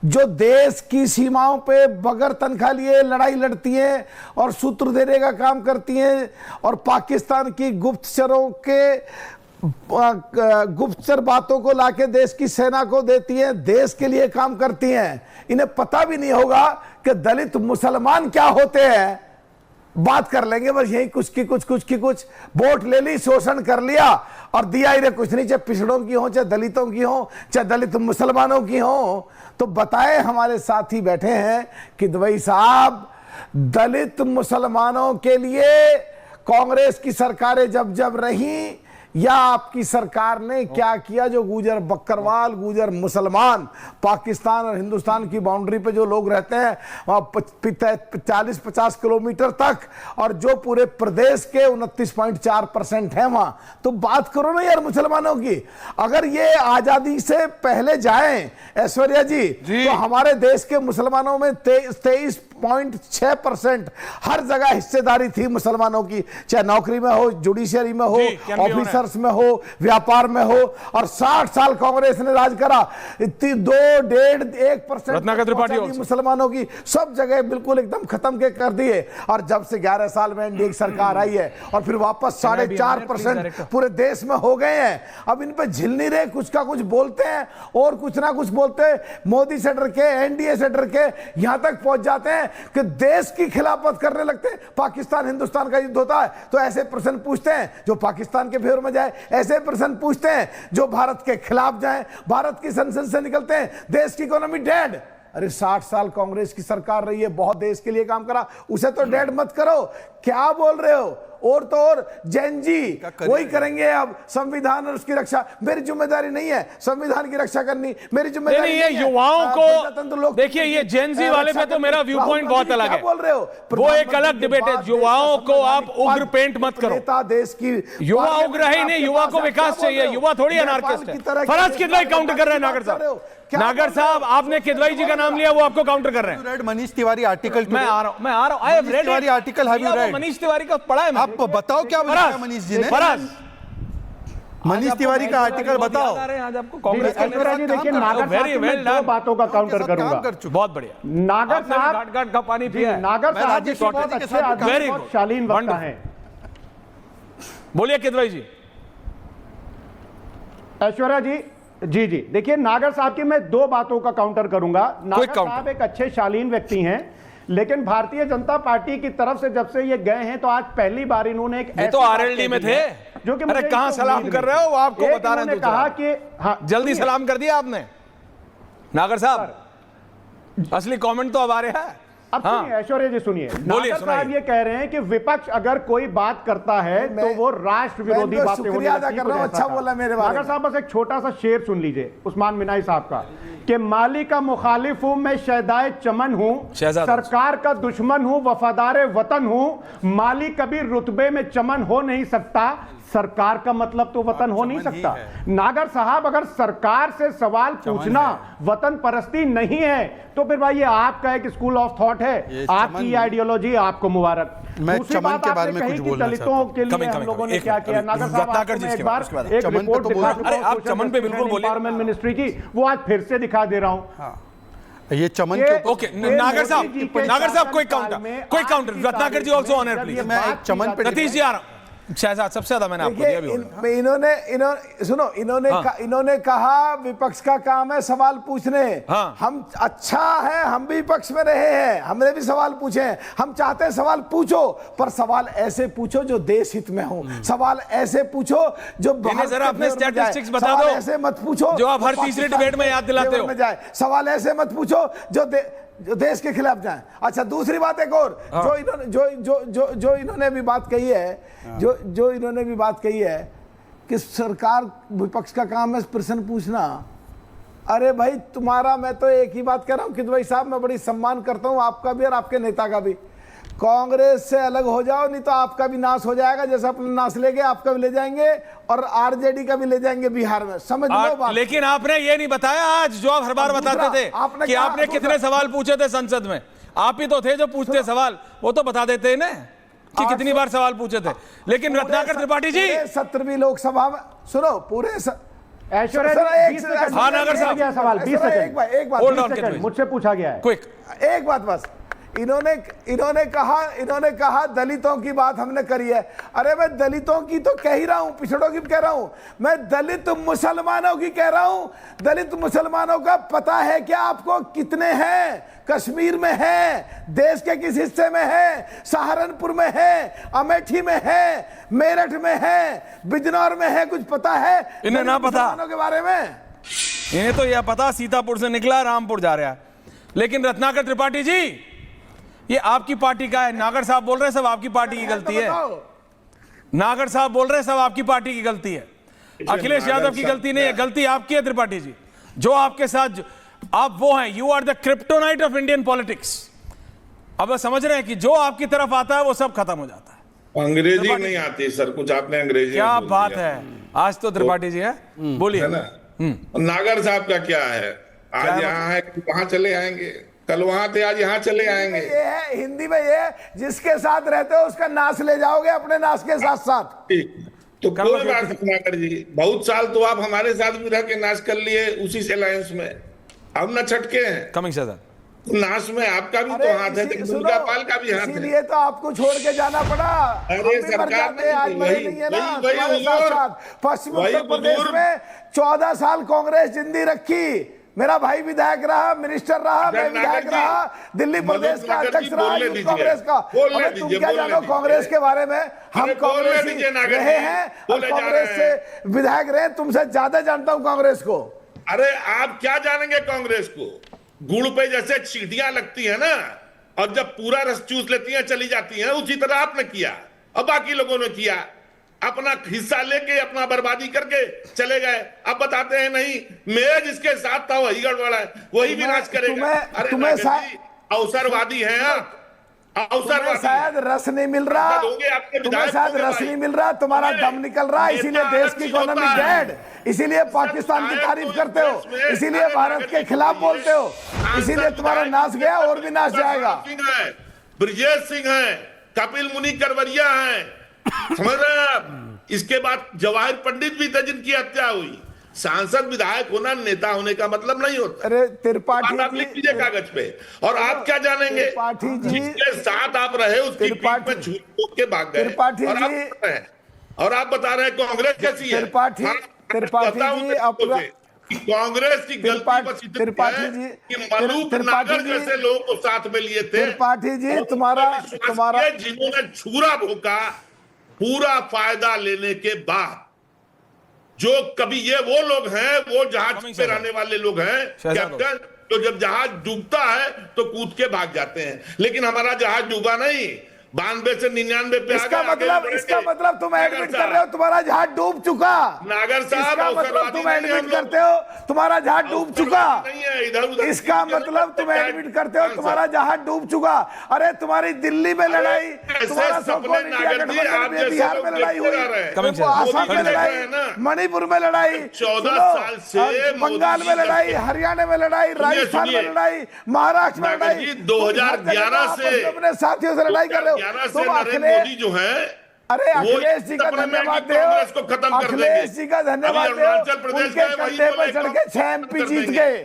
जो देश की सीमाओं पे बगैर तनख्वाह लिए लड़ाई लड़ती हैं और सूत्र देने का काम करती हैं और पाकिस्तान की गुप्तचरों के गुप्तचर बातों को लाके देश की सेना को देती हैं, देश के लिए काम करती हैं, इन्हें पता भी नहीं होगा कि दलित मुसलमान क्या होते हैं। बात कर लेंगे बस यही कुछ की कुछ वोट ले ली, शोषण कर लिया और दिया इन्हें कुछ नहीं, चाहे पिछड़ों की हो, चाहे दलितों की हो, चाहे दलित मुसलमानों की हो। तो बताए हमारे साथी बैठे हैं कि दुबई साहब, दलित मुसलमानों के लिए कांग्रेस की सरकारें जब जब रही या आपकी सरकार ने क्या किया, जो गुजर बकरवाल, गुजर मुसलमान पाकिस्तान और हिंदुस्तान की बाउंड्री पे जो लोग रहते हैं वहां 40-50 किलोमीटर तक, और जो पूरे प्रदेश के 29.4% है वहां। तो बात करो ना यार मुसलमानों की। अगर ये आजादी से पहले जाएं ऐश्वर्या जी तो हमारे देश के मुसलमानों में 23.6% हर जगह हिस्सेदारी थी मुसलमानों की, चाहे नौकरी में हो, जुडिशियरी में हो, ऑफिसर्स में हो, व्यापार में हो। और 60 साल कांग्रेस ने राज करा, 2-1% मुसलमानों की सब जगह बिल्कुल एकदम खत्म कर दिए। और जब से 11 साल में एनडीए की सरकार आई है और फिर वापस 4.5% पूरे देश में हो गए हैं। अब इन पे झिल नहीं रहे, कुछ का कुछ बोलते हैं और कुछ ना कुछ बोलते हैं, मोदी से डर के, एनडीए से डर के यहां तक पहुंच जाते हैं कि देश की खिलाफत करने लगते हैं। पाकिस्तान हिंदुस्तान का युद्ध होता है तो ऐसे प्रश्न पूछते हैं जो पाकिस्तान के फेवर में जाए, ऐसे प्रश्न पूछते हैं जो भारत के खिलाफ जाए, भारत की संसद से निकलते हैं, देश की इकोनॉमी डेड। अरे 60 साल कांग्रेस की सरकार रही है, बहुत देश के लिए काम करा, उसे तो डेड मत करो। क्या बोल रहे हो? और तो और जैन जी वही करेंगे अब, संविधान और उसकी रक्षा। मेरी जिम्मेदारी नहीं है संविधान की रक्षा करनी, मेरी जिम्मेदारी नहीं है युवाओं को। देखिए ये जैन जी वाले पे तो मेरा व्यू पॉइंट बहुत अलग है, बोल रहे हो वो एक अलग डिबेट है। युवाओं को आप उग्र पेंट मत करो, नेता देश की युवा उग्र ही नहीं, युवा को विकास चाहिए, युवा थोड़ी अनार्किस्ट है। फराज किदवाई काउंटर कर रहे हैं नागर साहब। नागर साहब आपने किदवाई जी का नाम लिया, वो आपको काउंटर कर रहे हैं। रेड मनीष तिवारी आर्टिकल, मैं आ रहा हूं, I have read article, have you read? Manish Tiwari का पढ़ा है। आप बताओ क्या बताया मनीष जी ने? मनीष तिवारी का आर्टिकल बताओ। आज आपको कांग्रेस देखिए नागर साहब दो बातों का काउंटर करूंगा। बहुत बढ़िया। नागर साहब घाट का पानी पिया है। नागर साहब जी बहुत अच्छे आदमी, बहुत शालीन वक्ता हैं। बोलिए किदवाई जी। ऐश्वर्या जी जी देखिए नागर साहब की मैं दो बातों का काउंटर करूंगा। नागर साहब एक अच्छे शालीन व्यक्ति हैं, लेकिन भारतीय जनता पार्टी की तरफ से जब से ये गए हैं तो आज पहली बार इन्होंने एक तो आरएलडी में थे जो कि अरे कहां सलाम कर रहे हो, आपको बता रहे हैं। कहा कि हाँ जल्दी सलाम कर दिया आपने नागर साहब, असली कमेंट तो अब आ रहा है। अब सुनिए ऐश्वर्या जी, सुनिए नागर साहब ये कह रहे हैं कि विपक्ष अगर कोई बात करता है तो वो राष्ट्र विरोधी बातें होती हैं। अच्छा बोला मेरे बारे में। नागर साहब बस एक छोटा सा शेर सुन लीजिए उस्मान मिनाई साहब का, कि माली का मुखालिफ हूं मैं, शहदाए चमन हूं, सरकार का दुश्मन हूं, वफादार वतन हूं। माली कभी रुतबे में चमन हो नहीं सकता, सरकार का मतलब तो वतन हो नहीं सकता। नागर साहब अगर सरकार से सवाल पूछना वतन परस्ती नहीं है तो फिर भाई ये आपका एक स्कूल ऑफ थॉट है, आपकी आइडियोलॉजी, आपको मुबारक। मैं चमन के बारे में कुछ बोलना चाहता हूं। दलितों के लिए हम लोगों ने क्या किया, नागर साहब एक बार एक रिपोर्ट दिखा चुका हूं, आप चमन पे बिल्कुल बोलिए, एनवायरमेंट मिनिस्ट्री की, वो आज फिर से दिखा दे रहा हूं। ये चमन के ओके नागर साहब कोई counter Ratnakar ji also on air please. मैं चमन पे सतीश जी आ रहा हूं। शहजाद सबसे ज्यादा मैंने आपको दिया भी इन्होंने कहा विपक्ष का काम है सवाल पूछने। हाँ। हम अच्छा है, हम भी विपक्ष में रहे हैं, हमने भी सवाल पूछे हैं। हम चाहते हैं सवाल पूछो, पर सवाल ऐसे पूछो जो देश हित में हो, सवाल ऐसे पूछो जो जरा अपने स्टैटिस्टिक्स बता दो, ऐसे मत पूछो जो आप हर तीसरे डिबेट में याद दिलाते हो। सवाल ऐसे मत पूछो जो देश के खिलाफ जाए। अच्छा दूसरी बात एक और जो इन्होंने भी बात कही है, जो इन्होंने भी बात कही है कि सरकार विपक्ष का काम है प्रश्न पूछना। अरे भाई तुम्हारा, मैं तो एक ही बात कह रहा हूं किदवाई साहब, मैं बड़ी सम्मान करता हूं आपका भी और आपके नेता का भी। कांग्रेस से अलग हो जाओ, नहीं तो आपका भी नाश हो जाएगा, जैसे अपना नाश ले गए आपका भी ले जाएंगे और आरजेडी का भी ले जाएंगे बिहार में, समझ लो बात। लेकिन आपने ये नहीं बताया आज, जो आप हर बार बताते थे कि आपने कितने सवाल पूछे थे संसद में। आप ही तो थे जो पूछते सवाल, वो तो बता देते ना कि कितनी बार सवाल पूछे थे। लेकिन रत्नाकर त्रिपाठी जी 17वीं लोकसभा में सुनो, ऐश्वर्या सर, जी, एक 20 सर, सेकंड हाँ, नागर साहब। गया सवाल 20 सर, एक सेकंड बात Hold 20 on, सेकंड Ketwin. मुझसे पूछा गया है। क्विक। एक बात बस, इन्होंने कहा दलितों की बात हमने करी है। अरे मैं दलितों की तो कह ही रहा हूं, पिछड़ों की कह रहा हूं, मैं दलित मुसलमानों की कह रहा हूं। दलित मुसलमानों का पता है क्या आपको कितने हैं? कश्मीर में है, देश के किस हिस्से में है? सहारनपुर में है, अमेठी में है, मेरठ में है, बिजनौर में है, कुछ पता है इन्हें ना दलित पता। मुसलमानों के बारे में? इन्हें तो यह पता सीतापुर से निकला रामपुर जा रहा है। लेकिन रत्नाकर त्रिपाठी जी, ये आपकी पार्टी का है। नागर साहब बोल रहे हैं सब आपकी पार्टी की गलती है। नागर साहब बोल रहे हैं सब आपकी पार्टी की गलती है। अखिलेश यादव की गलती नहीं है, गलती आपकी है त्रिपाठी जी। जो आपके साथ आप वो हैं, you are the kryptonite of Indian politics. अब समझ रहे हैं कि जो आपकी तरफ आता है वो सब खत्म हो जाता है। अंग्रेजी नहीं आती सर, कुछ आपने अंग्रेजी क्या में बोल बात दिया। है, आज तो त्रिपाठी जी है, बोलिए। है ना? नागर साहब का क्या है? आज यहाँ है, वहां चले आएंगे, कल वहां थे, आज यहाँ चले आएंगे। ये है हिंदी में, ये जिसके साथ रहते हो उसका नाश ले जाओगे अपने नाश के साथ साथ। ठीक, तो कोई बात नहीं नागर जी, बहुत साल तो आप हमारे साथ भी रह के नाश कर लिए उसी से अलायंस में, अब न छटके हैं। कमिंग सर, नाश में आपका भी तो हाथ है, दुर्गा पाल का भी हाथ है। इसीलिए तो आपको छोड़ के जाना पड़ा। अरे हम भी मर सरकार जाते, आज नहीं, मरे वही- नहीं है ना वही तुम्हारे हुजूर, साथ। पश्चिम वही उत्तर प्रदेश हुजूर। में 14 साल कांग्रेस जिंदी रखी। मेरा भाई विधायक रहा, मिनिस्टर रहा, मैं विधायक रहा, दिल्ली प्रदेश का अध्यक्ष रहा यूथ कांग्रेस का। अरे तुम क्या जानो कांग्रेस के बारे में? हम कांग्रेस रहे हैं और कांग्रेस से विधायक रहे, तुमसे ज्यादा जानता हूं कांग्रेस को। अरे आप क्या जानेंगे कांग्रेस को? गुड़ पे जैसे चींटियां लगती है ना, और जब पूरा रस चूस लेती हैं चली जाती हैं, उसी तरह आपने किया और बाकी लोगों ने किया, अपना हिस्सा लेके अपना बर्बादी करके चले गए। अब बताते हैं नहीं, मैं जिसके साथ था वही गड़बड़ा है, वही विनाश करेगा। अरे तुम्हें नागर जी, अवसरवादी हैं आप, तुम्हें शायद रस नहीं मिल रहा, तुम्हें शायद रस नहीं मिल रहा, तुम्हारा दम निकल रहा, इसीलिए देश की इकोनॉमी डेड, इसीलिए पाकिस्तान की तारीफ करते हो, इसीलिए भारत के खिलाफ बोलते हो, इसीलिए तुम्हारा नाश गया और भी नाश जाएगा। ब्रजेश सिंह है, कपिल मुनि करवरिया है, समझ रहे हैं आप? इसके बाद जवाहिर पंडित भी थे जिनकी हत्या हुई। सांसद विधायक होना नेता होने का मतलब नहीं होता। अरे त्रिपाठी आप लिख लीजिए कागज पे। और आप क्या जानेंगे? त्रिपाठी जी, जिसके साथ आप रहे उसकी पीठ पे झूठ बोल के भाग गए। त्रिपाठी और आप जी, और आप बता रहे हैं कांग्रेस कैसी है? त्रिपाठी जी, अपना कांग्रेस की गलती बस इतनी है कि मलूक नागर जैसे लोगों को साथ में लिए थे। त्रिपाठी जी, तुम्हारा जिन्होंने छुरा भोंका पूरा फायदा लेने के बाद, जो कभी ये वो लोग हैं, वो जहाज पे रहने वाले लोग हैं कैप्टन, तो जब जहाज डूबता है तो कूद के भाग जाते हैं। लेकिन हमारा जहाज डूबा नहीं, 92 से 99 पे इसका मतलब तुम एडमिट कर रहे हो तुम्हारा जहाज डूब चुका। नागर साहब, इसका मतलब तुम एडमिट करते हो तुम्हारा जहाज डूब चुका। इधर इसका मतलब तुम एडमिट करते हो तुम्हारा जहाज डूब चुका। अरे तुम्हारी दिल्ली में लड़ाई, तुम्हारा सबको बिहार में लड़ाई हुई, आसाम में लड़ाई, मणिपुर में लड़ाई, 14 साल से बंगाल में लड़ाई, हरियाणा में लड़ाई, राजस्थान में लड़ाई, महाराष्ट्र में लड़ाई, 2011 से अपने साथियों से लड़ाई कर रहे हो। से नरेंद्र मोदी जो है, अरे अखिलेश जी का धन्यवाद दो, कांग्रेस को खत्म कर देंगे। अखिलेश जी का धन्यवाद दो, उनके कंधे पर चढ़ के 6 MP जीत गए।